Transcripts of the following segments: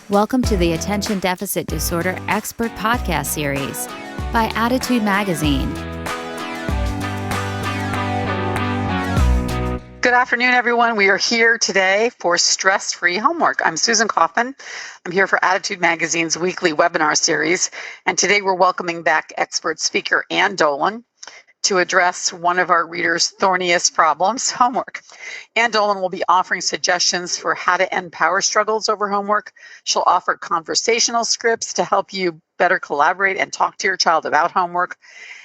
Welcome to the Attention Deficit Disorder Expert Podcast Series by Attitude Magazine. Good afternoon, everyone. We are here today for Stress-Free Homework. I'm Susan Kaufman. I'm here for Attitude Magazine's weekly webinar series, and today we're welcoming back expert speaker Ann Dolin to address one of our readers' thorniest problems, homework. Ann Dolin will be offering suggestions for how to end power struggles over homework. She'll offer conversational scripts to help you better collaborate and talk to your child about homework,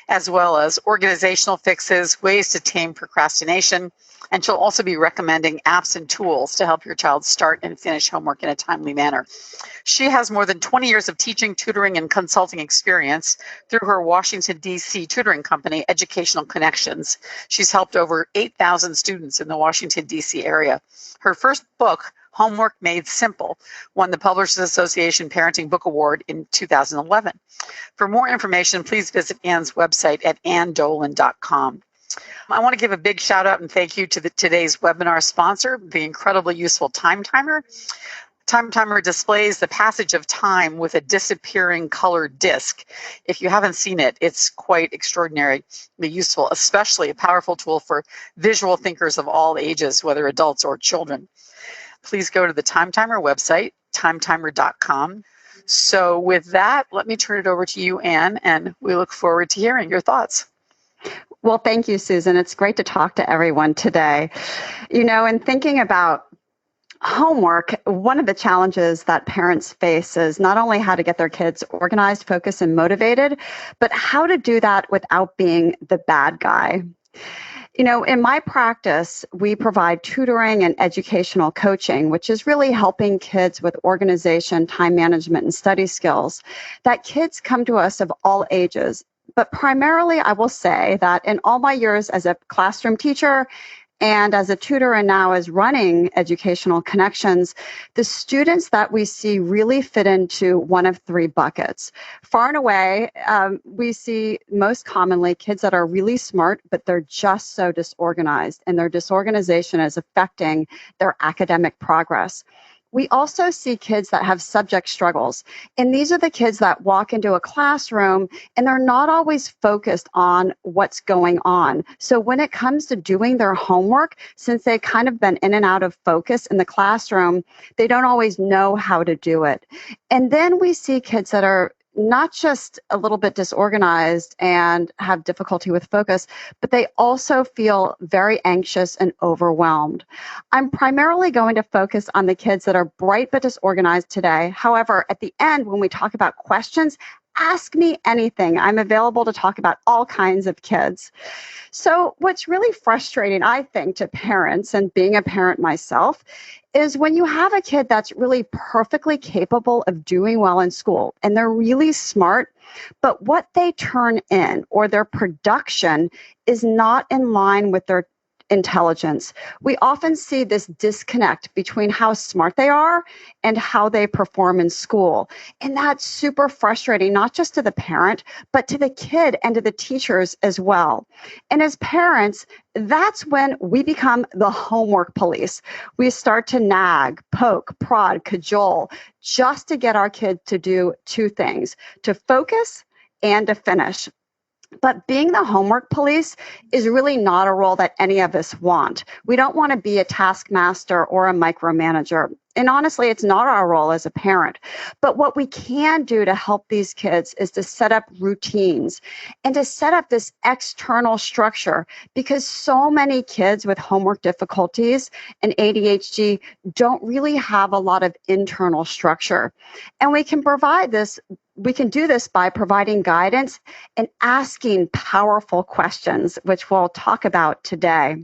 as well as organizational fixes, ways to tame procrastination, and she'll also be recommending apps and tools to help your child start and finish homework in a timely manner. She has more than 20 years of teaching, tutoring, and consulting experience through her Washington, D.C. tutoring company, Educational Connections. She's helped over 8,000 students in the Washington, D.C. area. Her first book, Homework Made Simple, won the Publishers Association Parenting Book Award in 2011. For more information, please visit Ann's website at annDolin.com. I want to give a big shout out and thank you to today's webinar sponsor, the incredibly useful Time Timer. Time Timer displays the passage of time with a disappearing colored disc. If you haven't seen it, it's quite extraordinarily useful, especially a powerful tool for visual thinkers of all ages, whether adults or children. Please go to the Time Timer website, timetimer.com. So with that, let me turn it over to you, Ann, and we look forward to hearing your thoughts. Well, thank you, Susan. It's great to talk to everyone today. You know, in thinking about homework, one of the challenges that parents face is not only how to get their kids organized, focused, and motivated, but how to do that without being the bad guy. You know, in my practice, we provide tutoring and educational coaching, which is really helping kids with organization, time management, and study skills. That kids come to us of all ages. But primarily, I will say that in all my years as a classroom teacher and as a tutor and now as running Educational Connections, the students that we see really fit into one of three buckets. Far and away, we see most commonly kids that are really smart, but they're just so disorganized, and their disorganization is affecting their academic progress. We also see kids that have subject struggles, and these are the kids that walk into a classroom and they're not always focused on what's going on. So when it comes to doing their homework, since they've kind of been in and out of focus in the classroom, they don't always know how to do it. And then we see kids that are not just a little bit disorganized and have difficulty with focus, but they also feel very anxious and overwhelmed. I'm primarily going to focus on the kids that are bright but disorganized today. However, at the end, when we talk about questions, ask me anything. I'm available to talk about all kinds of kids. So what's really frustrating, I think, to parents, and being a parent myself, is when you have a kid that's really perfectly capable of doing well in school and they're really smart, but what they turn in or their production is not in line with their intelligence. We often see this disconnect between how smart they are and how they perform in school. And that's super frustrating, not just to the parent, but to the kid and to the teachers as well. And as parents, that's when we become the homework police. We start to nag, poke, prod, cajole, just to get our kid to do two things: to focus and to finish. But being the homework police is really not a role that any of us want. We don't want to be a taskmaster or a micromanager. And honestly, it's not our role as a parent. But what we can do to help these kids is to set up routines and to set up this external structure, because so many kids with homework difficulties and ADHD don't really have a lot of internal structure. And we can provide this. We can do this by providing guidance and asking powerful questions, which we'll talk about today.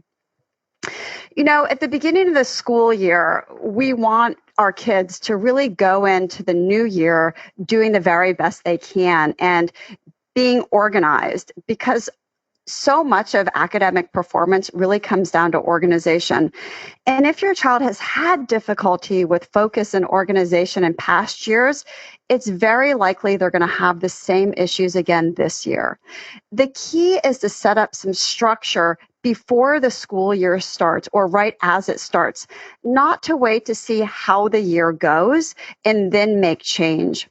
You know, at the beginning of the school year, we want our kids to really go into the new year doing the very best they can and being organized, because so much of academic performance really comes down to organization. And if your child has had difficulty with focus and organization in past years, it's very likely they're going to have the same issues again this year. The key is to set up some structure before the school year starts or right as it starts, not to wait to see how the year goes and then make change.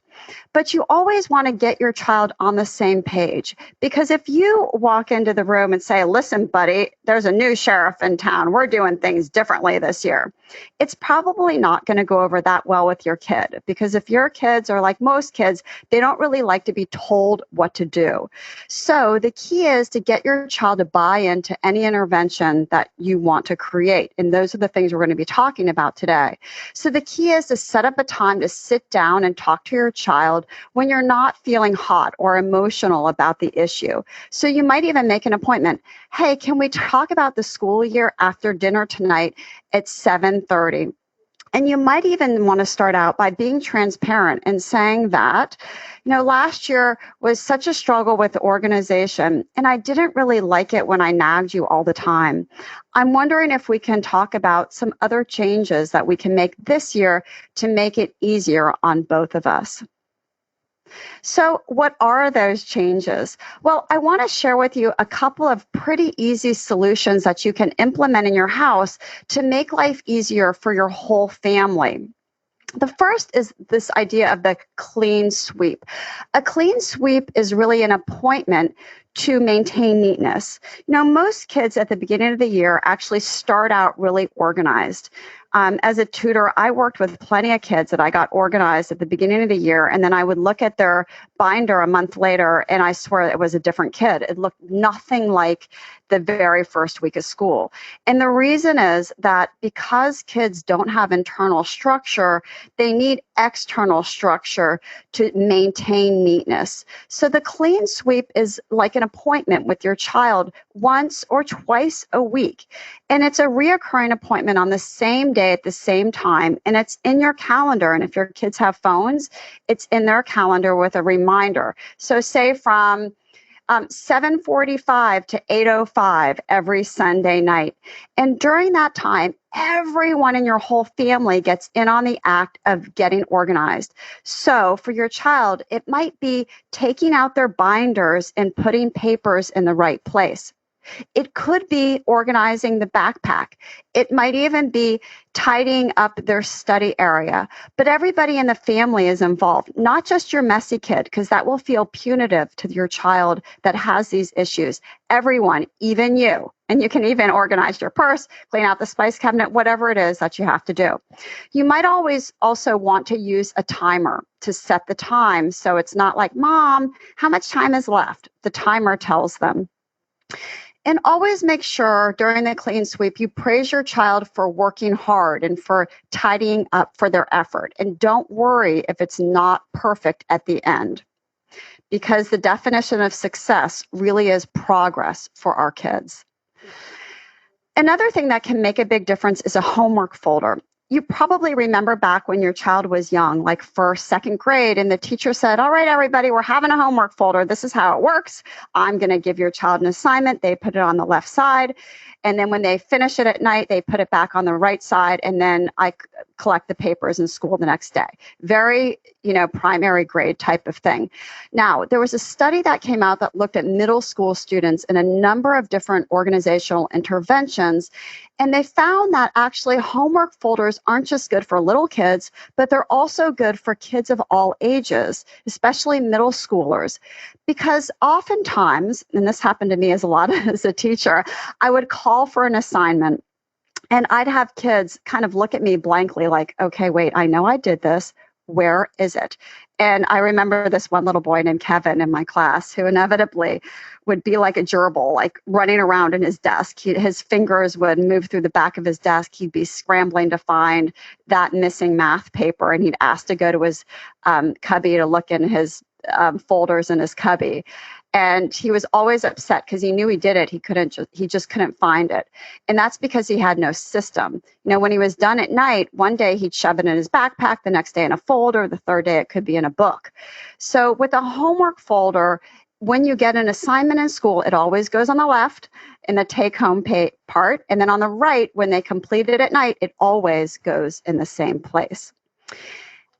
But you always want to get your child on the same page, because if you walk into the room and say, listen, buddy, there's a new sheriff in town, we're doing things differently this year, it's probably not going to go over that well with your kid, because if your kids are like most kids, they don't really like to be told what to do. So the key is to get your child to buy into any intervention that you want to create. And those are the things we're going to be talking about today. So the key is to set up a time to sit down and talk to your child when you're not feeling hot or emotional about the issue. So you might even make an appointment. Hey, can we talk about the school year after dinner tonight at 7:30? And you might even want to start out by being transparent and saying that, last year was such a struggle with the organization, and I didn't really like it when I nagged you all the time. I'm wondering if we can talk about some other changes that we can make this year to make it easier on both of us. So what are those changes? Well, I want to share with you a couple of pretty easy solutions that you can implement in your house to make life easier for your whole family. The first is this idea of the clean sweep. A clean sweep is really an appointment to maintain neatness. Most kids at the beginning of the year actually start out really organized. As a tutor, I worked with plenty of kids that I got organized at the beginning of the year, and then I would look at their binder a month later, and I swear it was a different kid. It looked nothing like the very first week of school. And the reason is that because kids don't have internal structure, they need external structure to maintain neatness. So the clean sweep is like an appointment with your child once or twice a week. And it's a reoccurring appointment on the same day at the same time, and it's in your calendar. And if your kids have phones, it's in their calendar with a reminder. So say from 7:45 to 8:05 every Sunday night. And during that time, everyone in your whole family gets in on the act of getting organized. So for your child, it might be taking out their binders and putting papers in the right place. It could be organizing the backpack. It might even be tidying up their study area. But everybody in the family is involved, not just your messy kid, because that will feel punitive to your child that has these issues. Everyone, even you. And you can even organize your purse, clean out the spice cabinet, whatever it is that you have to do. You might always also want to use a timer to set the time. So it's not like, Mom, how much time is left? The timer tells them. And always make sure during the clean sweep, you praise your child for working hard and for tidying up for their effort. And don't worry if it's not perfect at the end, because the definition of success really is progress for our kids. Another thing that can make a big difference is a homework folder. You probably remember back when your child was young, like first, second grade, and the teacher said, all right, everybody, we're having a homework folder. This is how it works. I'm going to give your child an assignment. They put it on the left side. And then when they finish it at night, they put it back on the right side. And then I collect the papers in school the next day. Very, primary grade type of thing. Now, there was a study that came out that looked at middle school students in a number of different organizational interventions. And they found that actually homework folders aren't just good for little kids, but they're also good for kids of all ages, especially middle schoolers. Because oftentimes, and this happened to me as a teacher, I would call for an assignment and I'd have kids kind of look at me blankly like, okay, wait, I know I did this. Where is it? And I remember this one little boy named Kevin in my class who inevitably would be like a gerbil, like running around in his desk. His fingers would move through the back of his desk. He'd be scrambling to find that missing math paper, and he'd ask to go to his cubby to look in his folders in his cubby. And he was always upset because he knew he did it. He just couldn't find it. And that's because he had no system. When he was done at night, one day he'd shove it in his backpack, the next day in a folder, the third day it could be in a book. So with a homework folder, when you get an assignment in school, it always goes on the left in the take-home part. And then on the right, when they complete it at night, it always goes in the same place.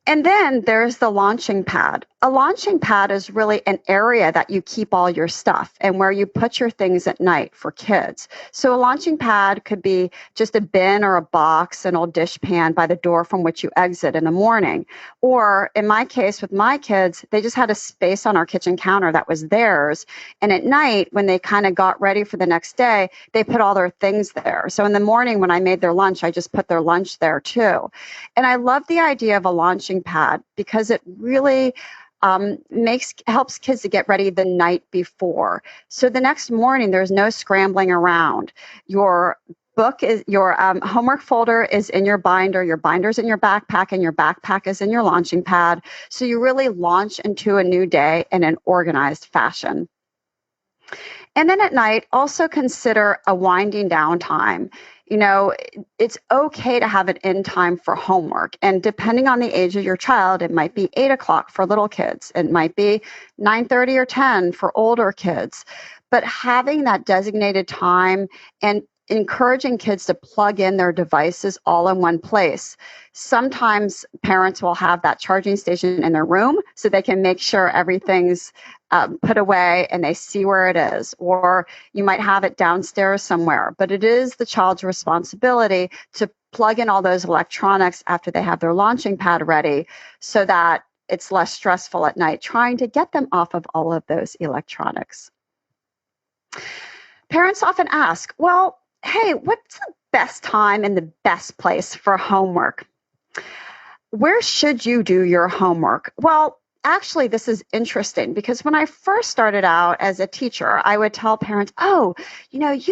And then there's the launching pad. A launching pad is really an area that you keep all your stuff and where you put your things at night for kids. So a launching pad could be just a bin or a box, an old dishpan by the door from which you exit in the morning. Or in my case with my kids, they just had a space on our kitchen counter that was theirs. And at night, when they kind of got ready for the next day, they put all their things there. So in the morning when I made their lunch, I just put their lunch there too. And I love the idea of a launching pad because it really helps kids to get ready the night before. So the next morning, there's no scrambling around. Your homework folder is in your binder, your binder's in your backpack, and your backpack is in your launching pad. So you really launch into a new day in an organized fashion. And then at night, also consider a winding down time. It's okay to have an end time for homework. And depending on the age of your child, it might be 8 o'clock for little kids. It might be 9:30 or 10 for older kids. But having that designated time and encouraging kids to plug in their devices all in one place. Sometimes parents will have that charging station in their room so they can make sure everything's put away and they see where it is. Or you might have it downstairs somewhere. But it is the child's responsibility to plug in all those electronics after they have their launching pad ready so that it's less stressful at night trying to get them off of all of those electronics. Parents often ask, well, hey, what's the best time and the best place for homework? Where should you do your homework? Well, actually, this is interesting because when I first started out as a teacher, I would tell parents, you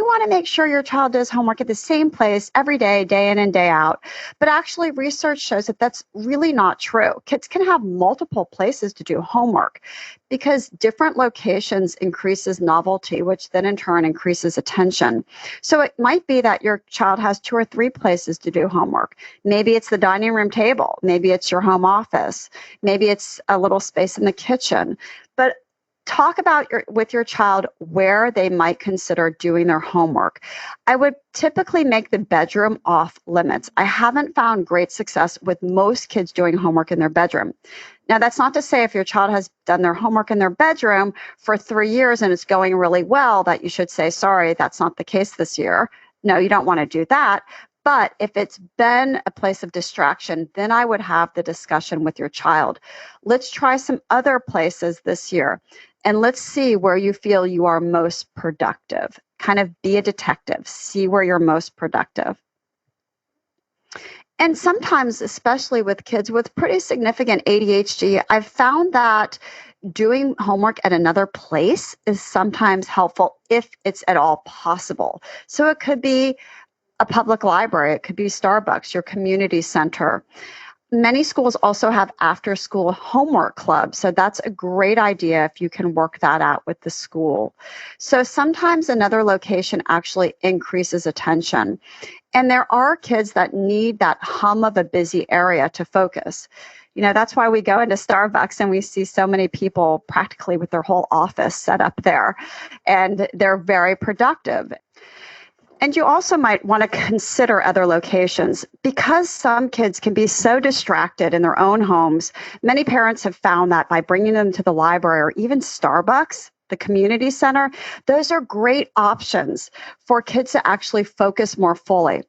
want to make sure your child does homework at the same place every day, day in and day out. But actually, research shows that that's really not true. Kids can have multiple places to do homework because different locations increases novelty, which then in turn increases attention. So it might be that your child has 2 or 3 places to do homework. Maybe it's the dining room table. Maybe it's your home office. Maybe it's a little space in the kitchen. But talk about with your child where they might consider doing their homework. I would typically make the bedroom off limits. I haven't found great success with most kids doing homework in their bedroom. Now, that's not to say if your child has done their homework in their bedroom for 3 years and it's going really well that you should say, sorry, that's not the case this year. No, you don't want to do that. But if it's been a place of distraction, then I would have the discussion with your child. Let's try some other places this year. And let's see where you feel you are most productive. Kind of be a detective. See where you're most productive. And sometimes, especially with kids with pretty significant ADHD, I've found that doing homework at another place is sometimes helpful if it's at all possible. So it could be a public library, it could be Starbucks, your community center. Many schools also have after-school homework clubs, so that's a great idea if you can work that out with the school. So sometimes another location actually increases attention. And there are kids that need that hum of a busy area to focus. That's why we go into Starbucks and we see so many people practically with their whole office set up there, and they're very productive. And you also might want to consider other locations. Because some kids can be so distracted in their own homes, many parents have found that by bringing them to the library or even Starbucks, the community center, those are great options for kids to actually focus more fully.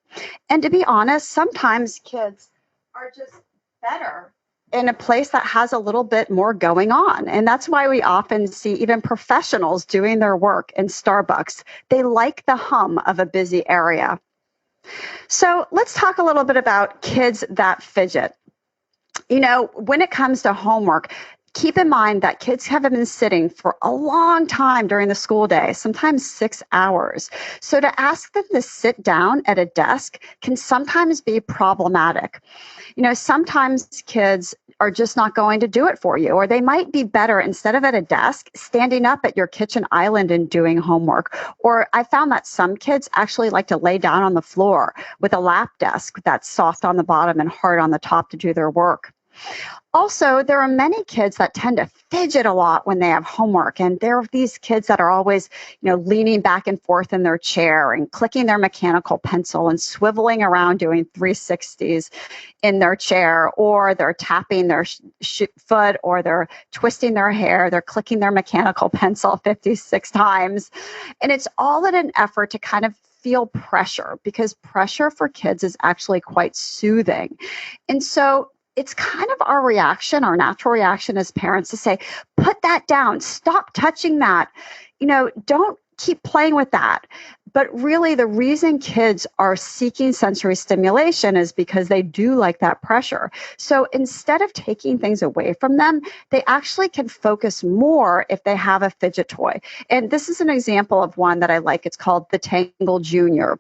And to be honest, sometimes kids are just better in a place that has a little bit more going on. And that's why we often see even professionals doing their work in Starbucks. They like the hum of a busy area. So let's talk a little bit about kids that fidget. When it comes to homework, keep in mind that kids have been sitting for a long time during the school day, sometimes 6 hours. So to ask them to sit down at a desk can sometimes be problematic. Sometimes kids are just not going to do it for you, or they might be better instead of at a desk, standing up at your kitchen island and doing homework. Or I found that some kids actually like to lay down on the floor with a lap desk that's soft on the bottom and hard on the top to do their work. Also, there are many kids that tend to fidget a lot when they have homework. And there are these kids that are always, leaning back and forth in their chair and clicking their mechanical pencil and swiveling around doing 360s in their chair, or they're tapping their foot, or they're twisting their hair, they're clicking their mechanical pencil 56 times. And it's all in an effort to kind of feel pressure, because pressure for kids is actually quite soothing. And so it's kind of our reaction, our natural reaction as parents, to say, put that down, stop touching that, don't keep playing with that. But really, the reason kids are seeking sensory stimulation is because they do like that pressure. So instead of taking things away from them, they actually can focus more if they have a fidget toy. And this is an example of one that I like. It's called the Tangle Junior.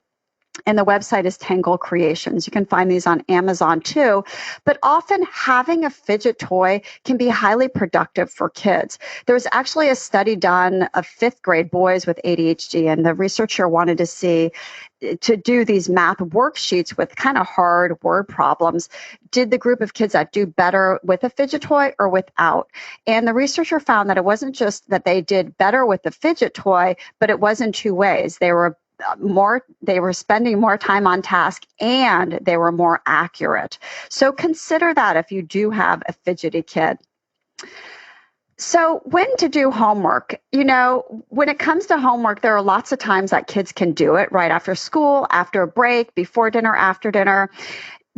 And the website is Tangle Creations. You can find these on Amazon too. But often having a fidget toy can be highly productive for kids. There was actually a study done of fifth grade boys with ADHD, and the researcher wanted to do these math worksheets with kind of hard word problems. Did the group of kids that do better with a fidget toy or without? And the researcher found that it wasn't just that they did better with the fidget toy, but it was in two ways. They were spending more time on task, and they were more accurate. So consider that if you do have a fidgety kid. So when to do homework? When it comes to homework, there are lots of times that kids can do it right after school, after a break, before dinner, after dinner.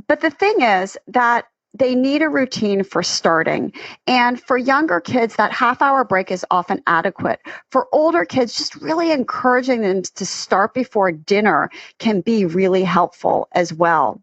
But the thing is that they need a routine for starting. And for younger kids, that half-hour break is often adequate. For older kids, just really encouraging them to start before dinner can be really helpful as well.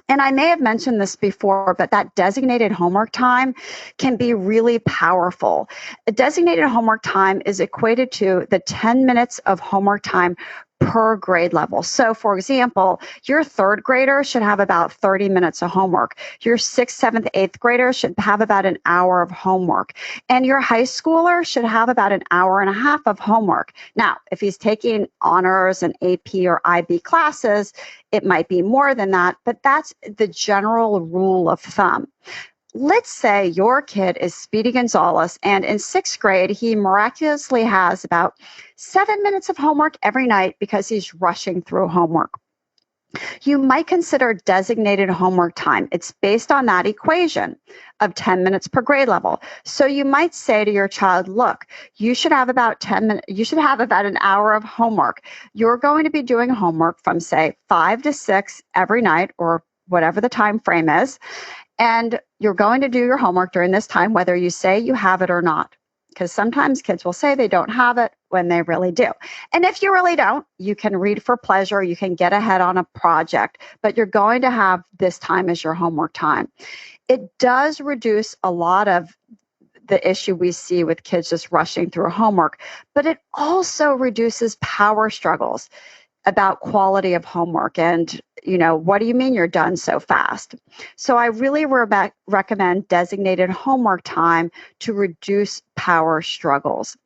And I may have mentioned this before, but that designated homework time can be really powerful. A designated homework time is equated to the 10 minutes of homework time per grade level. So, for example, your third grader should have about 30 minutes of homework. Your sixth, seventh, eighth grader should have about an hour of homework. And your high schooler should have about an hour and a half of homework. Now, if he's taking honors and AP or IB classes, it might be more than that, but that's the general rule of thumb. Let's say your kid is Speedy Gonzalez, and in sixth grade, he miraculously has about 7 minutes of homework every night because he's rushing through homework. You might consider designated homework time. It's based on that equation of 10 minutes per grade level. So you might say to your child, look, you should have about 10 minutes, you should have about an hour of homework. You're going to be doing homework from, say, 5 to 6 every night, or whatever the time frame is. And you're going to do your homework during this time, whether you say you have it or not. Because sometimes kids will say they don't have it when they really do. And if you really don't, you can read for pleasure, you can get ahead on a project, but you're going to have this time as your homework time. It does reduce a lot of the issue we see with kids just rushing through homework, but it also reduces power struggles about quality of homework and, what do you mean you're done so fast? So I really recommend designated homework time to reduce power struggles.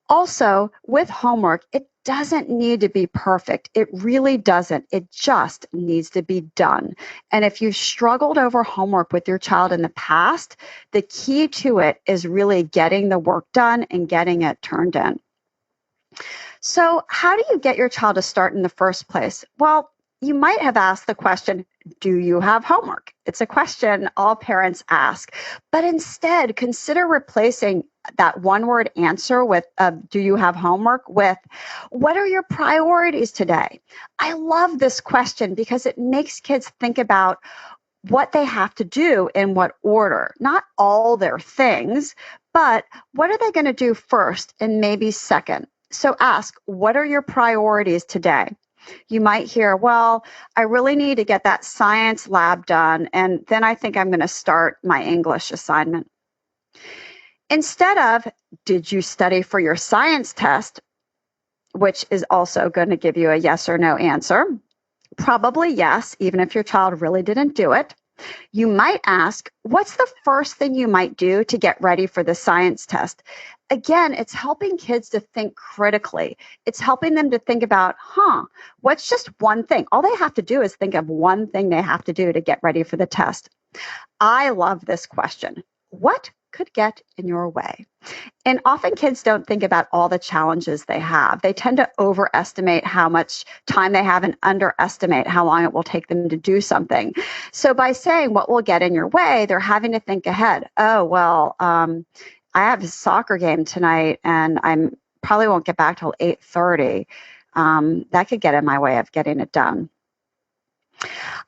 Also, with homework, it doesn't need to be perfect. It really doesn't. It just needs to be done. And if you've struggled over homework with your child in the past, the key to it is really getting the work done and getting it turned in. So how do you get your child to start in the first place? Well, you might have asked the question, do you have homework? It's a question all parents ask. But instead, consider replacing that one-word answer with do you have homework with what are your priorities today? I love this question because it makes kids think about what they have to do in what order, not all their things, but what are they going to do first and maybe second? So ask, what are your priorities today? You might hear, well, I really need to get that science lab done, and then I think I'm going to start my English assignment. Instead of, did you study for your science test, which is also going to give you a yes or no answer? Probably yes, even if your child really didn't do it. You might ask, what's the first thing you might do to get ready for the science test? Again, it's helping kids to think critically. It's helping them to think about, what's just one thing? All they have to do is think of one thing they have to do to get ready for the test. I love this question. What could get in your way? And often kids don't think about all the challenges they have. They tend to overestimate how much time they have and underestimate how long it will take them to do something. So by saying what will get in your way, they're having to think ahead. Oh, well, I have a soccer game tonight and I'm probably won't get back till 8:30. That could get in my way of getting it done.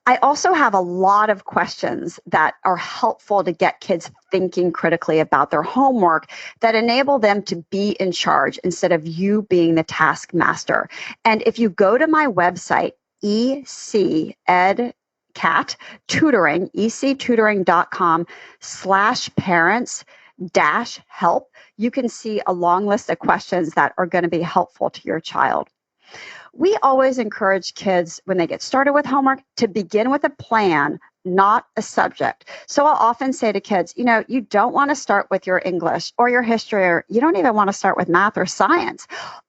I also have a lot of questions that are helpful to get kids thinking critically about their homework that enable them to be in charge instead of you being the taskmaster. And if you go to my website, ectutoring, ectutoring.com/parents-help, you can see a long list of questions that are going to be helpful to your child. We always encourage kids when they get started with homework to begin with a plan, not a subject. So I'll often say to kids, you don't want to start with your English or your history, or you don't even want to start with math or science.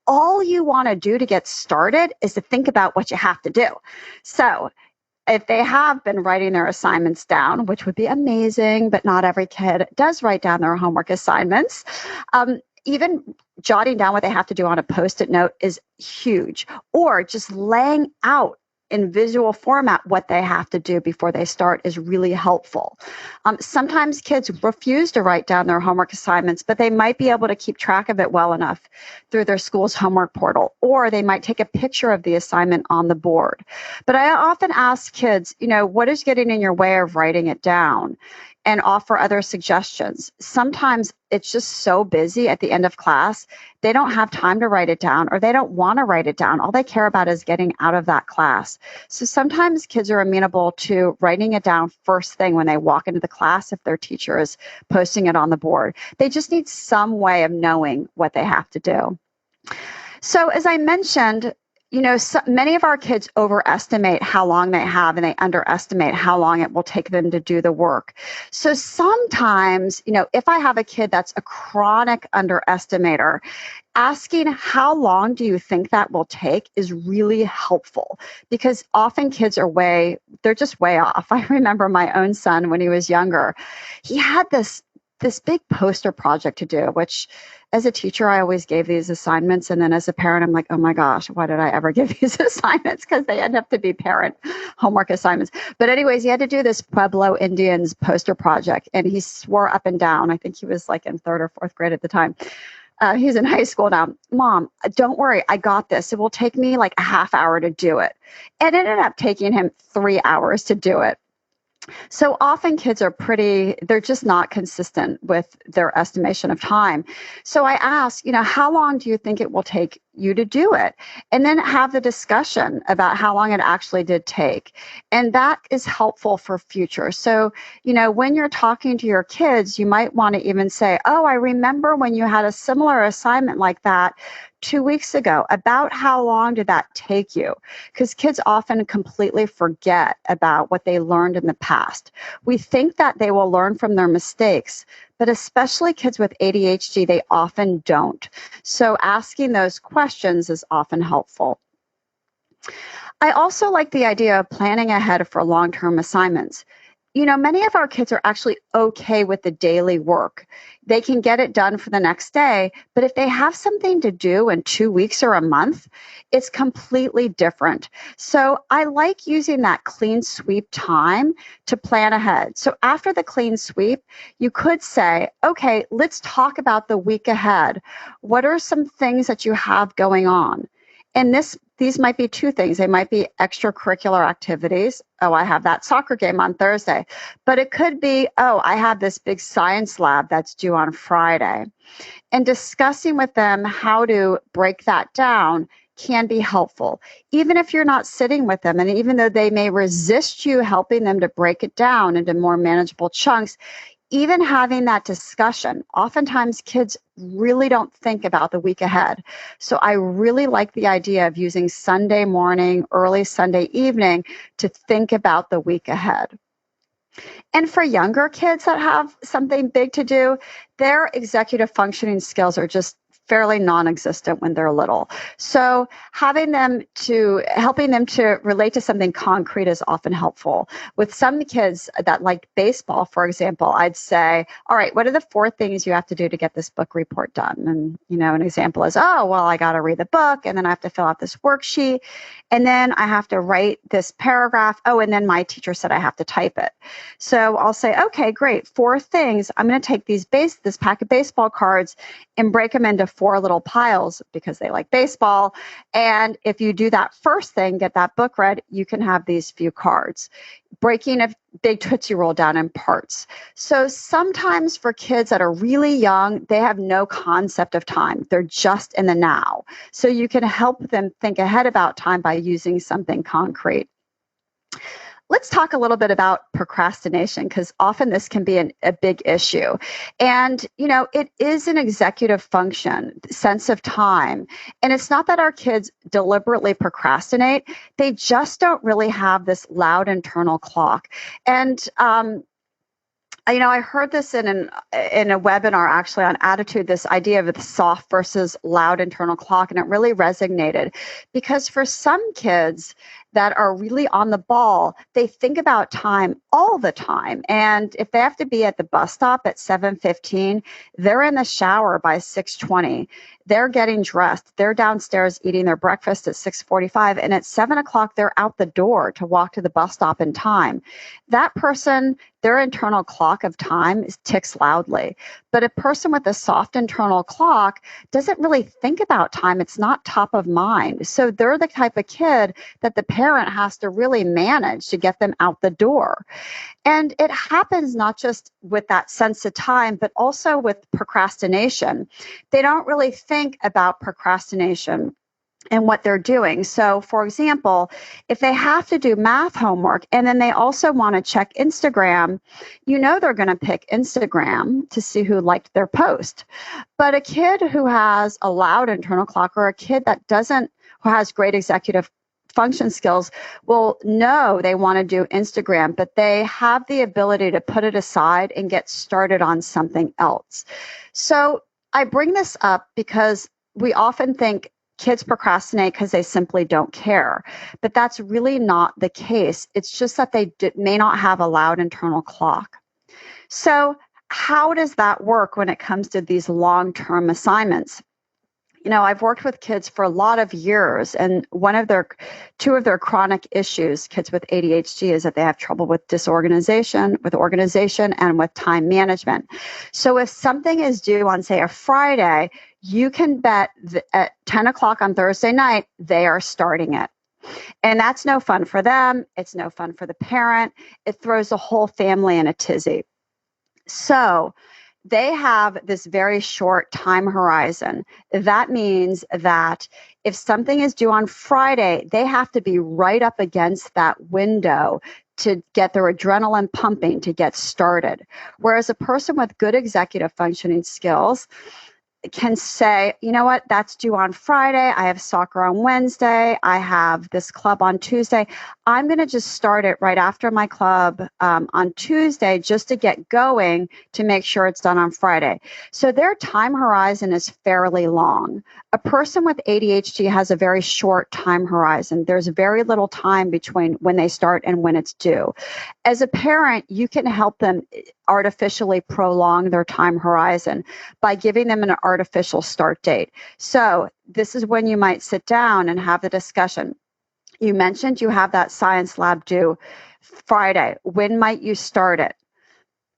All you want to do to get started is to think about what you have to do. So if they have been writing their assignments down, which would be amazing, but not every kid does write down their homework assignments, even jotting down what they have to do on a Post-it note is huge. Or just laying out in visual format what they have to do before they start is really helpful. Sometimes kids refuse to write down their homework assignments, but they might be able to keep track of it well enough through their school's homework portal, or they might take a picture of the assignment on the board. But I often ask kids, what is getting in your way of writing it down? And offer other suggestions. Sometimes it's just so busy at the end of class, they don't have time to write it down, or they don't want to write it down. All they care about is getting out of that class. So sometimes kids are amenable to writing it down first thing when they walk into the class if their teacher is posting it on the board. They just need some way of knowing what they have to do. So as I mentioned, many of our kids overestimate how long they have and they underestimate how long it will take them to do the work. So sometimes, if I have a kid that's a chronic underestimator, asking how long do you think that will take is really helpful, because often kids they're just way off. I remember my own son when he was younger, he had this big poster project to do, which as a teacher, I always gave these assignments. And then as a parent, I'm like, oh my gosh, why did I ever give these assignments? Because they end up to be parent homework assignments. But anyways, he had to do this Pueblo Indians poster project. And he swore up and down. I think he was like in 3rd or 4th grade at the time. He's in high school now. Mom, don't worry, I got this. It will take me like a half hour to do it. It ended up taking him 3 hours to do it. So often kids they're just not consistent with their estimation of time. So I ask, how long do you think it will take you to do it? And then have the discussion about how long it actually did take. And that is helpful for future. So, when you're talking to your kids, you might want to even say, oh, I remember when you had a similar assignment like that 2 weeks ago. About how long did that take you? Because kids often completely forget about what they learned in the past. We think that they will learn from their mistakes, but especially kids with ADHD, they often don't. So asking those questions is often helpful. I also like the idea of planning ahead for long-term assignments. Many of our kids are actually okay with the daily work. They can get it done for the next day, but if they have something to do in 2 weeks or a month, it's completely different. So I like using that clean sweep time to plan ahead. So after the clean sweep, you could say, okay, let's talk about the week ahead. What are some things that you have going on? And these might be 2 things. They might be extracurricular activities. Oh, I have that soccer game on Thursday. But it could be, oh, I have this big science lab that's due on Friday. And discussing with them how to break that down can be helpful. Even if you're not sitting with them, and even though they may resist you helping them to break it down into more manageable chunks, even having that discussion, oftentimes kids really don't think about the week ahead. So I really like the idea of using Sunday morning, early Sunday evening to think about the week ahead. And for younger kids that have something big to do, their executive functioning skills are just fairly non-existent when they're little. So helping them to relate to something concrete is often helpful. With some kids that like baseball, for example, I'd say, all right, what are the 4 things you have to do to get this book report done? And, an example is, oh, well, I got to read the book, and then I have to fill out this worksheet, and then I have to write this paragraph. Oh, and then my teacher said I have to type it. So I'll say, okay, great, 4 things. I'm going to take this pack of baseball cards and break them into 4 little piles because they like baseball. And if you do that first thing, get that book read, you can have these few cards. Breaking a big Tootsie Roll down in parts. So sometimes for kids that are really young, they have no concept of time. They're just in the now. So you can help them think ahead about time by using something concrete. Let's talk a little bit about procrastination, because often this can be a big issue. And, it is an executive function, sense of time. And it's not that our kids deliberately procrastinate. They just don't really have this loud internal clock. And, I heard this in a webinar actually on attitude, this idea of the soft versus loud internal clock, and it really resonated because for some kids that are really on the ball, they think about time all the time. And if they have to be at the bus stop at 7:15, they're in the shower by 6:20. They're getting dressed. They're downstairs eating their breakfast at 6:45. And at 7 o'clock, they're out the door to walk to the bus stop in time. That person, their internal clock of time ticks loudly. But a person with a soft internal clock doesn't really think about time. It's not top of mind. So they're the type of kid that the parent has to really manage to get them out the door. And it happens not just with that sense of time, but also with procrastination. They don't really think about procrastination and what they're doing. So, for example, if they have to do math homework and then they also want to check Instagram, they're going to pick Instagram to see who liked their post. But a kid who has a loud internal clock, or a kid who has great executive function skills, will know they want to do Instagram, but they have the ability to put it aside and get started on something else. So I bring this up because we often think kids procrastinate because they simply don't care, but that's really not the case. It's just that they may not have a loud internal clock. So how does that work when it comes to these long-term assignments? I've worked with kids for a lot of years, and two of their chronic issues, kids with ADHD, is that they have trouble with organization, and with time management. So if something is due on, say, a Friday, you can bet at 10 o'clock on Thursday night, they are starting it. And that's no fun for them. It's no fun for the parent. It throws the whole family in a tizzy. So they have this very short time horizon. That means that if something is due on Friday, they have to be right up against that window to get their adrenaline pumping to get started. Whereas a person with good executive functioning skills can say, you know what, that's due on Friday. I have soccer on Wednesday. I have this club on Tuesday. I'm going to just start it right after my club on Tuesday just to get going to make sure it's done on Friday. So their time horizon is fairly long. A person with ADHD has a very short time horizon. There's very little time between when they start and when it's due. As a parent, you can help them artificially prolong their time horizon by giving them an artificial start date. So this is when you might sit down and have the discussion. You mentioned you have that science lab due Friday. When might you start it?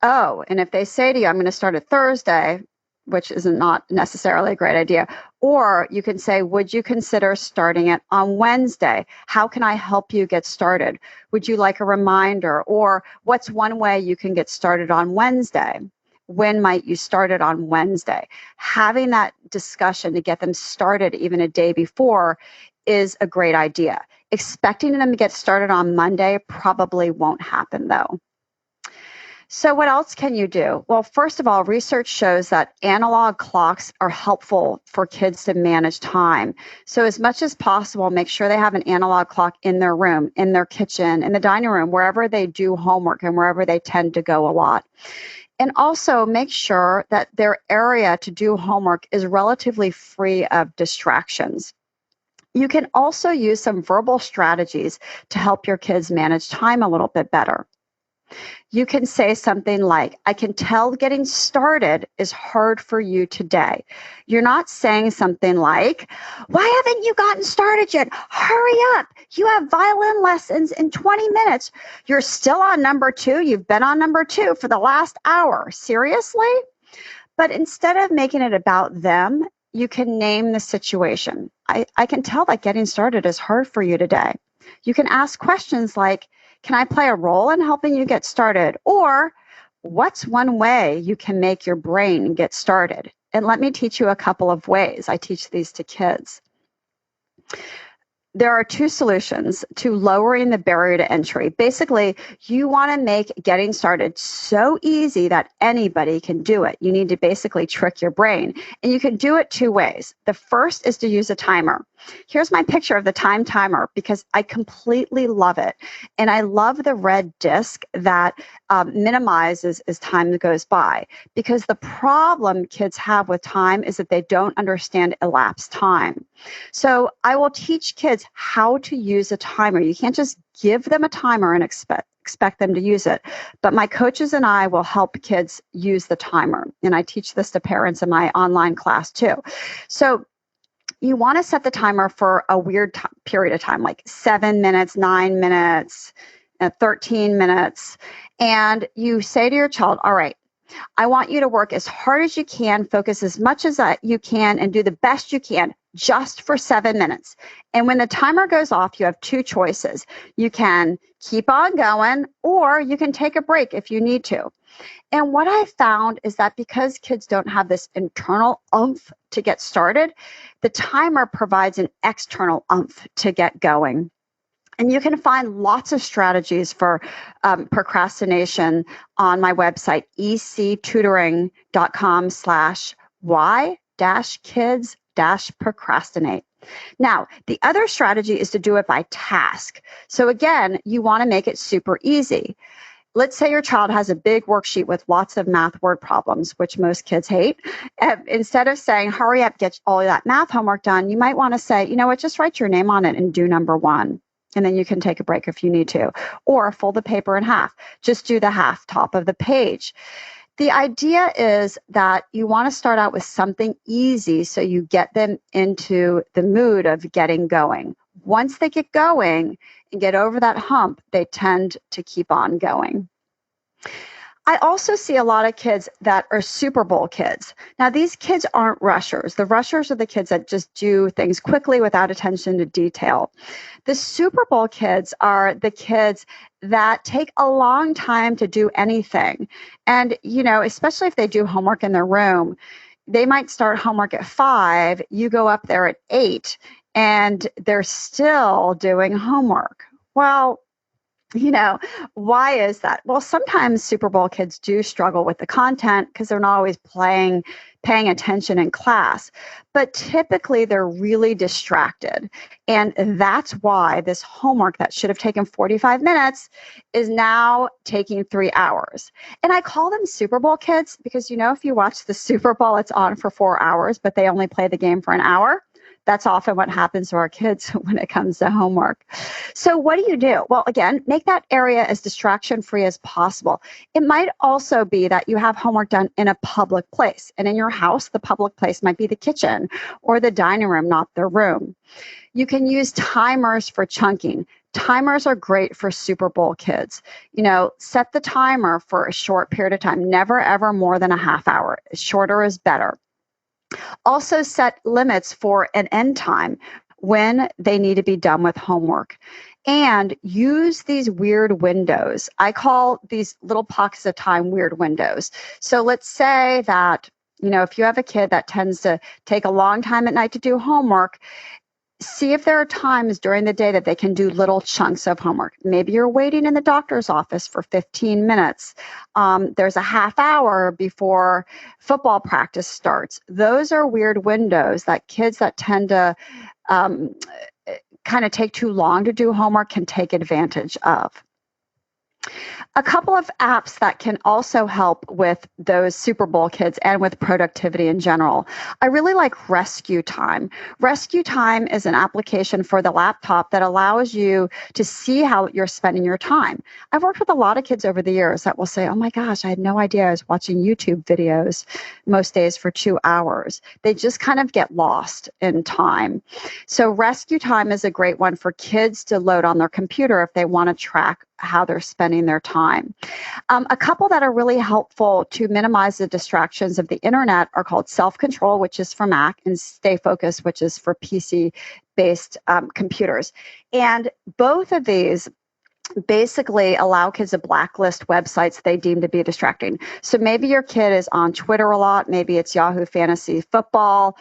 Oh, and if they say to you, I'm going to start it Thursday, which is not necessarily a great idea. Or you can say, would you consider starting it on Wednesday? How can I help you get started? Would you like a reminder? Or what's one way you can get started on Wednesday? When might you start it on Wednesday? Having that discussion to get them started even a day before is a great idea. Expecting them to get started on Monday probably won't happen, though. So what else can you do? Well, first of all, research shows that analog clocks are helpful for kids to manage time. So as much as possible, make sure they have an analog clock in their room, in their kitchen, in the dining room, wherever they do homework and wherever they tend to go a lot. And also make sure that their area to do homework is relatively free of distractions. You can also use some verbal strategies to help your kids manage time a little bit better. You can say something like, I can tell getting started is hard for you today. You're not saying something like, why haven't you gotten started yet? Hurry up. You have violin lessons in 20 minutes. You're still on number 2. You've been on number 2 for the last hour. Seriously? But instead of making it about them, you can name the situation. I can tell that getting started is hard for you today. You can ask questions like, can I play a role in helping you get started? Or what's one way you can make your brain get started? And let me teach you a couple of ways. I teach these to kids. There are 2 solutions to lowering the barrier to entry. Basically, you want to make getting started so easy that anybody can do it. You need to basically trick your brain. And you can do it 2 ways. The first is to use a timer. Here's my picture of the time timer because I completely love it. And I love the red disc that minimizes as time goes by. Because the problem kids have with time is that they don't understand elapsed time. So I will teach kids how to use a timer. You can't just give them a timer and expect them to use it. But my coaches and I will help kids use the timer. And I teach this to parents in my online class too. So you want to set the timer for a weird period of time, like 7 minutes, 9 minutes, 13 minutes. And you say to your child, all right, I want you to work as hard as you can, focus as much as you can, and do the best you can just for 7 minutes. And when the timer goes off, you have 2 choices. You can keep on going, or you can take a break if you need to. And what I found is that because kids don't have this internal oomph to get started, the timer provides an external oomph to get going. And you can find lots of strategies for procrastination on my website, ectutoring.com/y-kids-procrastinate. Now, the other strategy is to do it by task. So again, you want to make it super easy. Let's say your child has a big worksheet with lots of math word problems, which most kids hate. Instead of saying, hurry up, get all of that math homework done, you might want to say, you know what, just write your name on it and do number 1. And then you can take a break if you need to. Or fold the paper in half. Just do the half top of the page. The idea is that you want to start out with something easy so you get them into the mood of getting going. Once they get going and get over that hump, they tend to keep on going. I also see a lot of kids that are Super Bowl kids. Now, these kids aren't rushers. The rushers are the kids that just do things quickly without attention to detail. The Super Bowl kids are the kids that take a long time to do anything. And, you know, especially if they do homework in their room, they might start homework at 5, you go up there at 8, and they're still doing homework. Well, you know, why is that? Well, sometimes Super Bowl kids do struggle with the content because they're not always paying attention in class. But typically, they're really distracted. And that's why this homework that should have taken 45 minutes is now taking 3 hours. And I call them Super Bowl kids because, you know, if you watch the Super Bowl, it's on for 4 hours, but they only play the game for an hour. That's often what happens to our kids when it comes to homework. So what do? Well, again, make that area as distraction-free as possible. It might also be that you have homework done in a public place. And in your house, the public place might be the kitchen or the dining room, not the room. You can use timers for chunking. Timers are great for Super Bowl kids. You know, set the timer for a short period of time, never ever more than a half hour. Shorter is better. Also set limits for an end time when they need to be done with homework. And use these weird windows. I call these little pockets of time weird windows. So let's say that, you know, if you have a kid that tends to take a long time at night to do homework, see if there are times during the day that they can do little chunks of homework. Maybe you're waiting in the doctor's office for 15 minutes. There's a half hour before football practice starts. Those are weird windows that kids that tend to kind of take too long to do homework can take advantage of. A couple of apps that can also help with those Super Bowl kids and with productivity in general. I really like Rescue Time. Rescue Time is an application for the laptop that allows you to see how you're spending your time. I've worked with a lot of kids over the years that will say, oh my gosh, I had no idea I was watching YouTube videos most days for 2 hours. They just kind of get lost in time. So Rescue Time is a great one for kids to load on their computer if they want to track how they're spending their time. A couple that are really helpful to minimize the distractions of the internet are called Self-Control, which is for Mac, and Stay Focused, which is for PC-based computers. And both of these basically allow kids to blacklist websites they deem to be distracting. So maybe your kid is on Twitter a lot, maybe it's Yahoo Fantasy Football,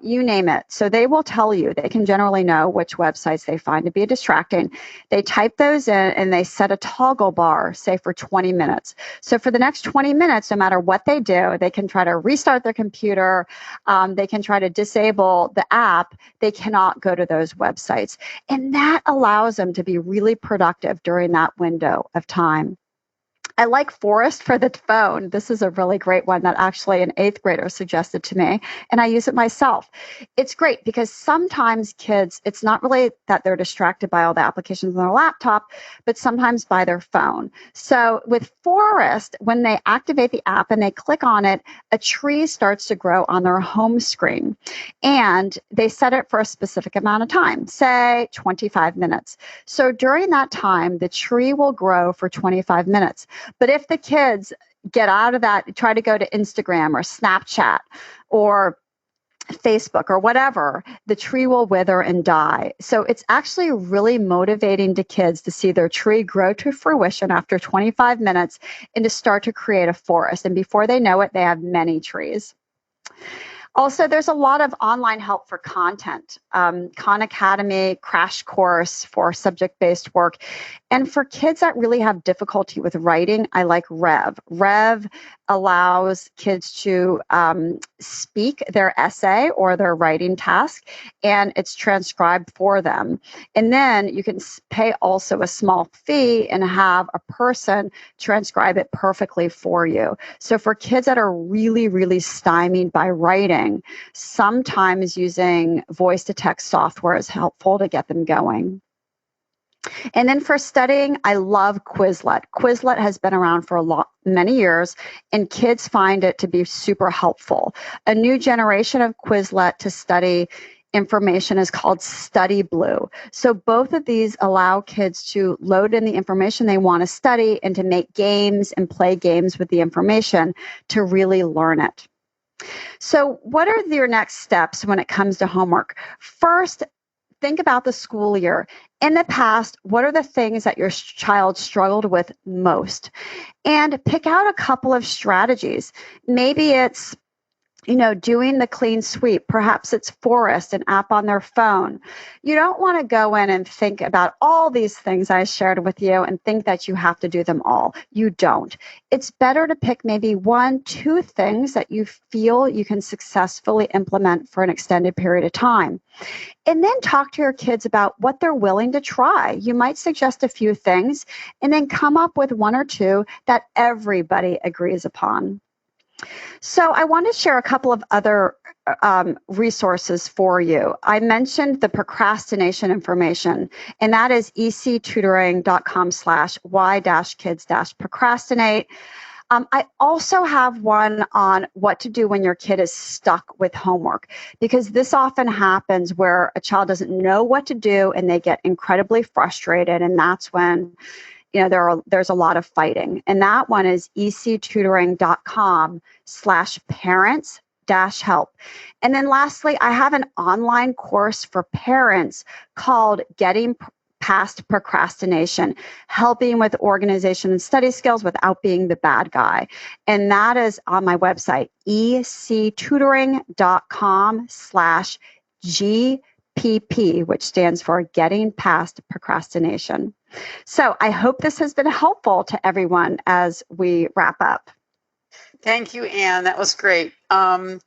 you name it. So they will tell you, they can generally know which websites they find to be distracting. They type those in and they set a toggle bar, say for 20 minutes. So for the next 20 minutes, no matter what they do, they can try to restart their computer. They can try to disable the app. They cannot go to those websites. And that allows them to be really productive during that window of time. I like Forest for the phone. This is a really great one that actually an 8th grader suggested to me, and I use it myself. It's great because sometimes kids, it's not really that they're distracted by all the applications on their laptop, but sometimes by their phone. So with Forest, when they activate the app and they click on it, a tree starts to grow on their home screen. And they set it for a specific amount of time, say 25 minutes. So during that time, the tree will grow for 25 minutes. But if the kids get out of that, try to go to Instagram or Snapchat or Facebook or whatever, the tree will wither and die. So it's actually really motivating to kids to see their tree grow to fruition after 25 minutes and to start to create a forest. And before they know it, they have many trees. Also, there's a lot of online help for content. Khan Academy, Crash Course for subject-based work. And for kids that really have difficulty with writing, I like Rev. Rev allows kids to speak their essay or their writing task, and it's transcribed for them. And then you can pay also a small fee and have a person transcribe it perfectly for you. So for kids that are really, really stymied by writing, sometimes using voice-to-text software is helpful to get them going. And then for studying, I love Quizlet. Quizlet has been around for many years, and kids find it to be super helpful. A new generation of Quizlet to study information is called Study Blue. So both of these allow kids to load in the information they want to study and to make games and play games with the information to really learn it. So what are your next steps when it comes to homework? First, think about the school year. In the past, what are the things that your child struggled with most? And pick out a couple of strategies. Maybe it's doing the clean sweep. Perhaps it's Forest, an app on their phone. You don't want to go in and think about all these things I shared with you and think that you have to do them all. You don't. It's better to pick maybe 1, 2 things that you feel you can successfully implement for an extended period of time. And then talk to your kids about what they're willing to try. You might suggest a few things and then come up with 1 or 2 that everybody agrees upon. So I want to share a couple of other resources for you. I mentioned the procrastination information, and that is ectutoring.com/y-kids-procrastinate. I also have one on what to do when your kid is stuck with homework, because this often happens where a child doesn't know what to do and they get incredibly frustrated, and that's when there's a lot of fighting. And that one is ectutoring.com/parents-help. And then lastly, I have an online course for parents called Getting Past Procrastination, helping with organization and study skills without being the bad guy. And that is on my website, ectutoring.com/GPP, which stands for Getting Past Procrastination. So I hope this has been helpful to everyone as we wrap up. Thank you, Anne. That was great. We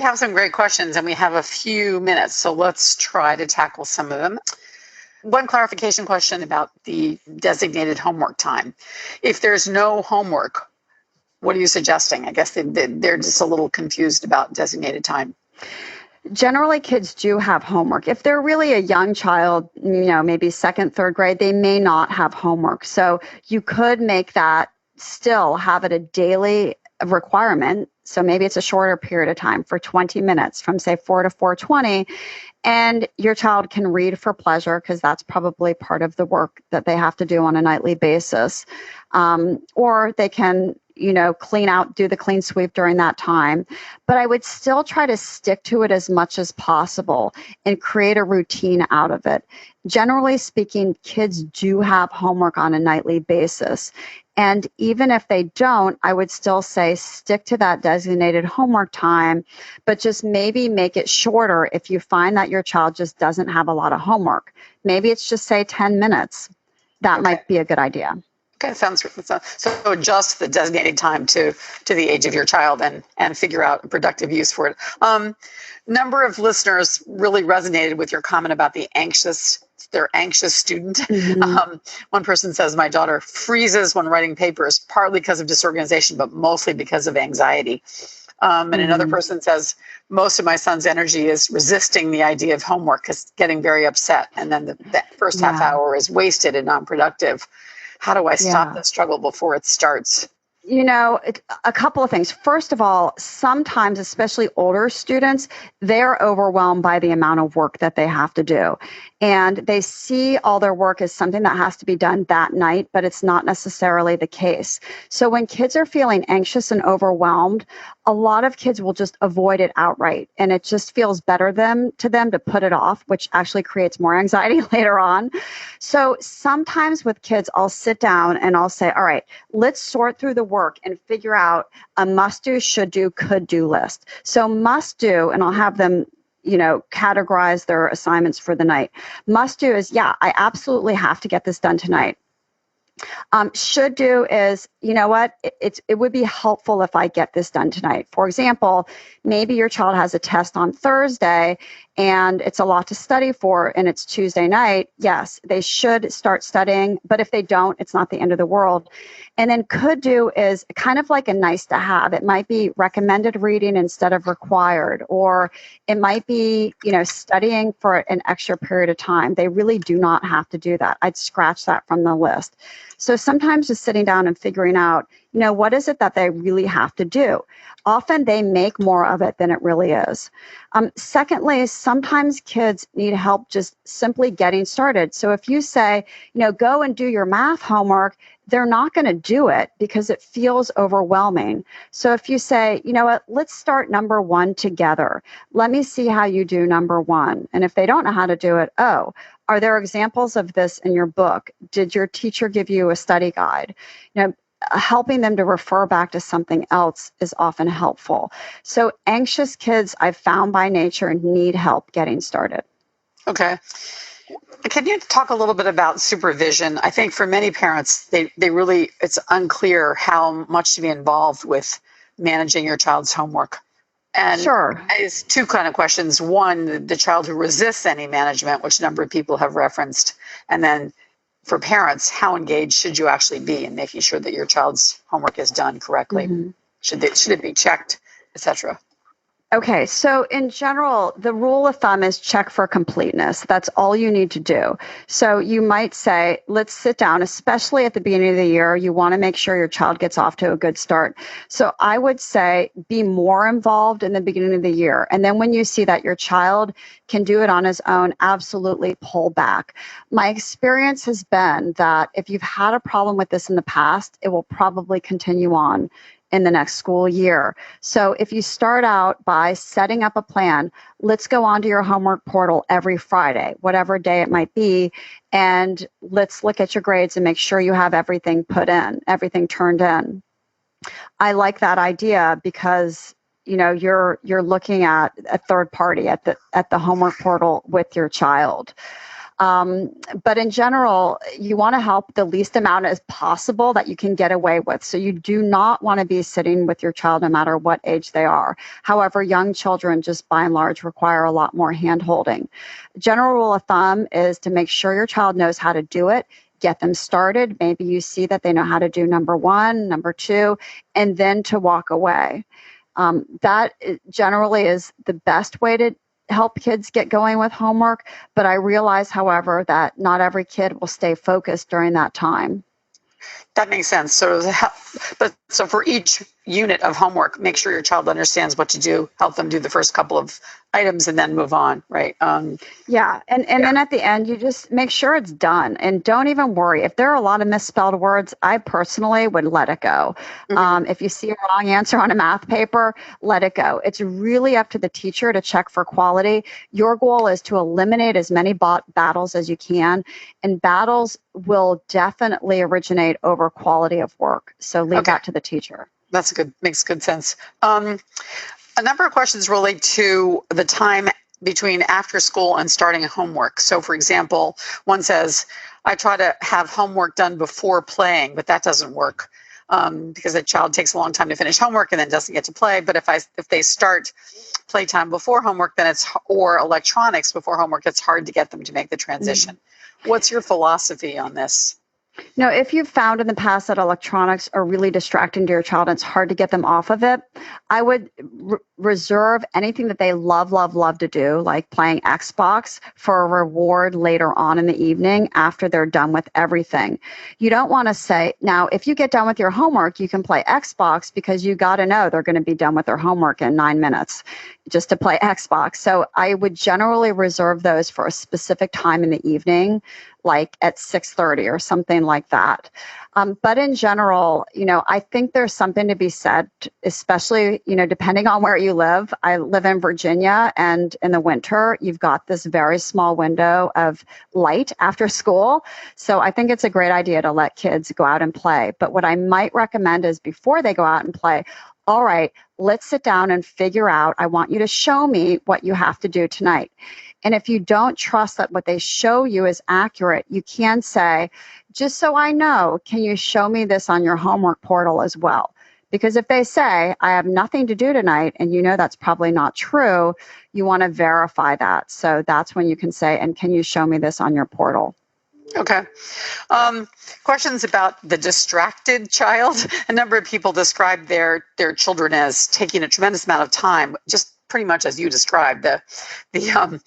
have some great questions and we have a few minutes, so let's try to tackle some of them. one clarification question about the designated homework time. If there's no homework, what are you suggesting? I guess they're just a little confused about designated time. Generally, kids do have homework. If they're really a young child, maybe second, third grade, they may not have homework. So you could make that still have it a daily requirement. So maybe it's a shorter period of time for 20 minutes from say 4 to 4:20. And your child can read for pleasure because that's probably part of the work that they have to do on a nightly basis. Or they can clean out, do the clean sweep during that time. But I would still try to stick to it as much as possible and create a routine out of it. Generally speaking, kids do have homework on a nightly basis. And even if they don't, I would still say stick to that designated homework time, but just maybe make it shorter if you find that your child just doesn't have a lot of homework. Maybe it's just say 10 minutes. That might be a good idea. Okay, so adjust the designated time to the age of your child and figure out a productive use for it. Number of listeners really resonated with your comment about their anxious student. Mm-hmm. One person says, my daughter freezes when writing papers, partly because of disorganization, but mostly because of anxiety. And another person says, most of my son's energy is resisting the idea of homework because getting very upset. And then the first half hour is wasted and non-productive. How do I stop the struggle before it starts? A couple of things. First of all, sometimes, especially older students, they're overwhelmed by the amount of work that they have to do. And they see all their work as something that has to be done that night, but it's not necessarily the case. So when kids are feeling anxious and overwhelmed, a lot of kids will just avoid it outright. And it just feels better to them to put it off, which actually creates more anxiety later on. So sometimes with kids, I'll sit down and I'll say, all right, let's sort through the work and figure out a must do, should do, could do list. So must do, and I'll have them categorize their assignments for the night. Must do is, I absolutely have to get this done tonight. Should do is, it would be helpful if I get this done tonight. For example, maybe your child has a test on Thursday and it's a lot to study for and it's Tuesday night. Yes, they should start studying, but if they don't, it's not the end of the world. And then could do is kind of like a nice to have. It might be recommended reading instead of required, or it might be, studying for an extra period of time. They really do not have to do that. I'd scratch that from the list. So sometimes just sitting down and figuring out, what is it that they really have to do? Often they make more of it than it really is. Secondly, sometimes kids need help just simply getting started. So if you say, go and do your math homework, they're not going to do it because it feels overwhelming. So if you say, let's start number 1 together. Let me see how you do number 1. And if they don't know how to do it, are there examples of this in your book? Did your teacher give you a study guide? Helping them to refer back to something else is often helpful. So anxious kids, I've found by nature, need help getting started. Okay. Can you talk a little bit about supervision? I think for many parents, they really, it's unclear how much to be involved with managing your child's homework. And sure. It's two kind of questions. One, the child who resists any management, which a number of people have referenced. And then for parents, how engaged should you actually be in making sure that your child's homework is done correctly? Mm-hmm. Should it be checked, etc.? Okay, so in general, the rule of thumb is check for completeness. That's all you need to do. So you might say, let's sit down, especially at the beginning of the year. You want to make sure your child gets off to a good start. So I would say be more involved in the beginning of the year. And then when you see that your child can do it on his own, absolutely pull back. My experience has been that if you've had a problem with this in the past, it will probably continue on in the next school year. So if you start out by setting up a plan, let's go onto your homework portal every Friday, whatever day it might be, and let's look at your grades and make sure you have everything put in, everything turned in. I like that idea because you're looking at a third party at the homework portal with your child. But in general, you want to help the least amount as possible that you can get away with. So you do not want to be sitting with your child no matter what age they are. However, young children just by and large require a lot more hand holding. General rule of thumb is to make sure your child knows how to do it. Get them started. Maybe you see that they know how to do number one, number two, and then to walk away. That generally is the best way to help kids get going with homework. But I realize, however, that not every kid will stay focused during that time. That makes sense. So for each unit of homework, make sure your child understands what to do, help them do the first couple of items and then move on, right? Yeah. And then at the end, you just make sure it's done and don't even worry. If there are a lot of misspelled words, I personally would let it go. If you see a wrong answer on a math paper, let it go. It's really up to the teacher to check for quality. Your goal is to eliminate as many battles as you can, and battles will definitely originate over quality of work. So leave that to the teacher. Makes good sense. A number of questions relate to the time between after school and starting homework. So for example, one says, I try to have homework done before playing, but that doesn't work because the child takes a long time to finish homework and then doesn't get to play. But if they start playtime before homework, or electronics before homework, it's hard to get them to make the transition. What's your philosophy on this? Now, if you've found in the past that electronics are really distracting to your child and it's hard to get them off of it, I would reserve anything that they love to do, like playing Xbox, for a reward later on in the evening after they're done with everything. You don't want to say, now, if you get done with your homework, you can play Xbox, because you got to know they're going to be done with their homework in 9 minutes just to play Xbox. So I would generally reserve those for a specific time in the evening, like at 6:30 or something like that. But in general, I think there's something to be said, especially, depending on where you live. I live in Virginia, and in the winter, you've got this very small window of light after school. So I think it's a great idea to let kids go out and play. But what I might recommend is, before they go out and play, all right, let's sit down and figure out, I want you to show me what you have to do tonight. And if you don't trust that what they show you is accurate, you can say, just so I know, can you show me this on your homework portal as well? Because if they say, I have nothing to do tonight, and that's probably not true, you want to verify that. So that's when you can say, and can you show me this on your portal? Okay. Questions about the distracted child. A number of people describe their children as taking a tremendous amount of time, just pretty much as you described, and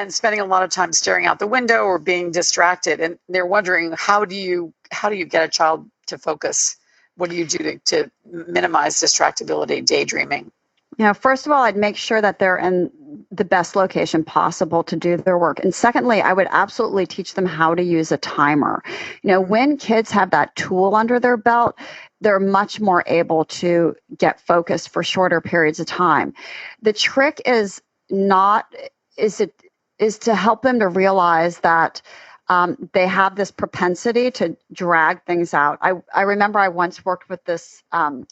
spending a lot of time staring out the window or being distracted. And they're wondering, how do you get a child to focus? What do you do to minimize distractibility, daydreaming? First of all, I'd make sure that they're in the best location possible to do their work. And secondly, I would absolutely teach them how to use a timer. When kids have that tool under their belt, they're much more able to get focused for shorter periods of time. The trick is to help them to realize that they have this propensity to drag things out. I remember I once worked with this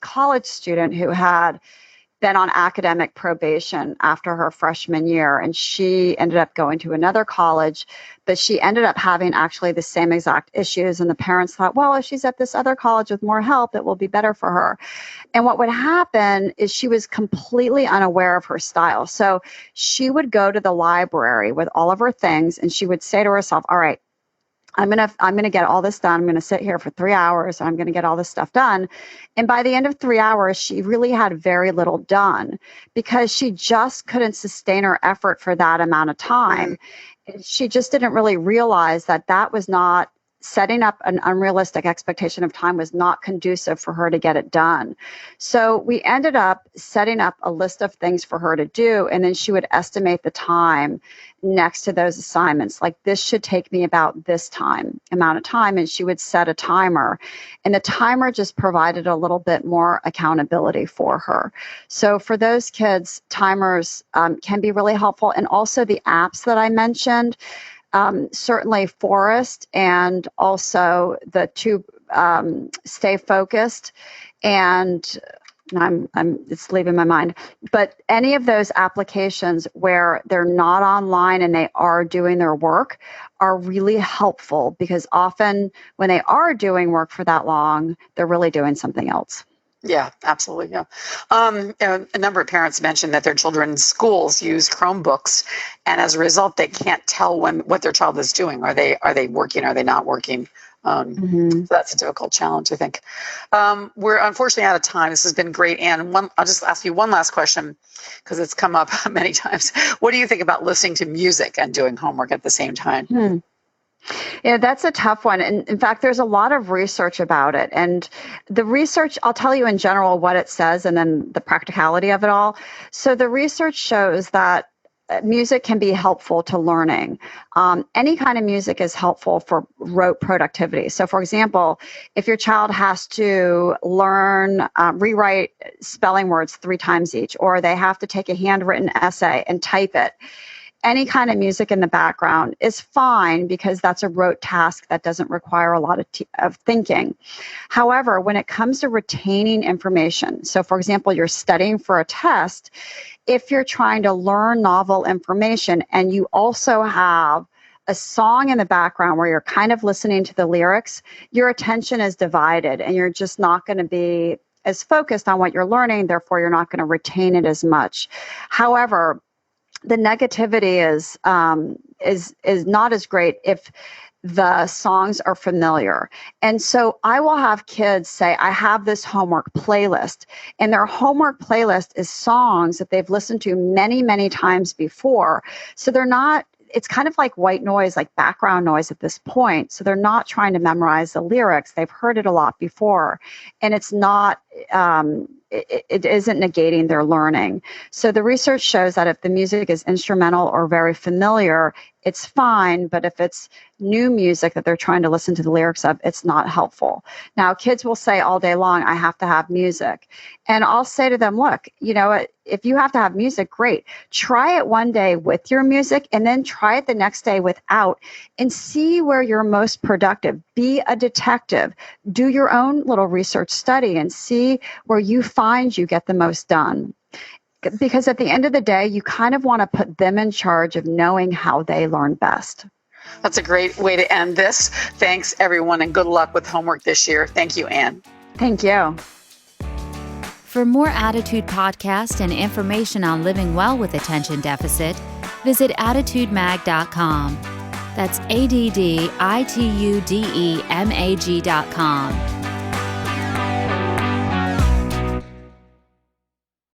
college student who had been on academic probation after her freshman year, and she ended up going to another college, but she ended up having actually the same exact issues. And the parents thought, well, if she's at this other college with more help, it will be better for her. And what would happen is she was completely unaware of her style. So she would go to the library with all of her things, and she would say to herself, all right, I'm gonna get all this done. I'm gonna sit here for 3 hours. I'm gonna get all this stuff done. And by the end of 3 hours, she really had very little done, because she just couldn't sustain her effort for that amount of time. She just didn't really realize that was not setting up an unrealistic expectation of time, was not conducive for her to get it done. So we ended up setting up a list of things for her to do, and then she would estimate the time next to those assignments. Like, this should take me about this amount of time, and she would set a timer. And the timer just provided a little bit more accountability for her. So for those kids, timers can be really helpful. And also the apps that I mentioned, certainly Forest, and also the two Stay Focused. And It's leaving my mind. But any of those applications where they're not online and they are doing their work are really helpful, because often when they are doing work for that long, they're really doing something else. Yeah, absolutely. Yeah. A number of parents mentioned that their children's schools use Chromebooks, and as a result, they can't tell what their child is doing. Are they working? Are they not working? So that's a difficult challenge, I think. We're unfortunately out of time. This has been great, Anne. I'll just ask you one last question, because it's come up many times. What do you think about listening to music and doing homework at the same time? Yeah, that's a tough one. And in fact, there's a lot of research about it. And the research, I'll tell you in general what it says and then the practicality of it all. So the research shows that music can be helpful to learning. Any kind of music is helpful for rote productivity. So for example, if your child has to learn, rewrite spelling words 3 times each, or they have to take a handwritten essay and type it, any kind of music in the background is fine, because that's a rote task that doesn't require a lot of thinking. However, when it comes to retaining information, so for example, you're studying for a test, if you're trying to learn novel information and you also have a song in the background where you're kind of listening to the lyrics, your attention is divided and you're just not going to be as focused on what you're learning. Therefore, you're not going to retain it as much. However, the negativity is not as great if the songs are familiar. And so I will have kids say, I have this homework playlist, and their homework playlist is songs that they've listened to many, many times before. So it's kind of like white noise, like background noise at this point. So they're not trying to memorize the lyrics. They've heard it a lot before, and it's not, it isn't negating their learning. So the research shows that if the music is instrumental or very familiar, it's fine. But if it's new music that they're trying to listen to the lyrics of, it's not helpful. Now, kids will say all day long, I have to have music. And I'll say to them, look, if you have to have music, great. Try it one day with your music and then try it the next day without, and see where you're most productive. Be a detective. Do your own little research study and see where you find you get the most done. Because at the end of the day, you kind of want to put them in charge of knowing how they learn best. That's a great way to end this. Thanks, everyone, and good luck with homework this year. Thank you, Anne. Thank you. For more Attitude podcasts and information on living well with attention deficit, visit attitudemag.com. That's ADDITUDEMAG.com.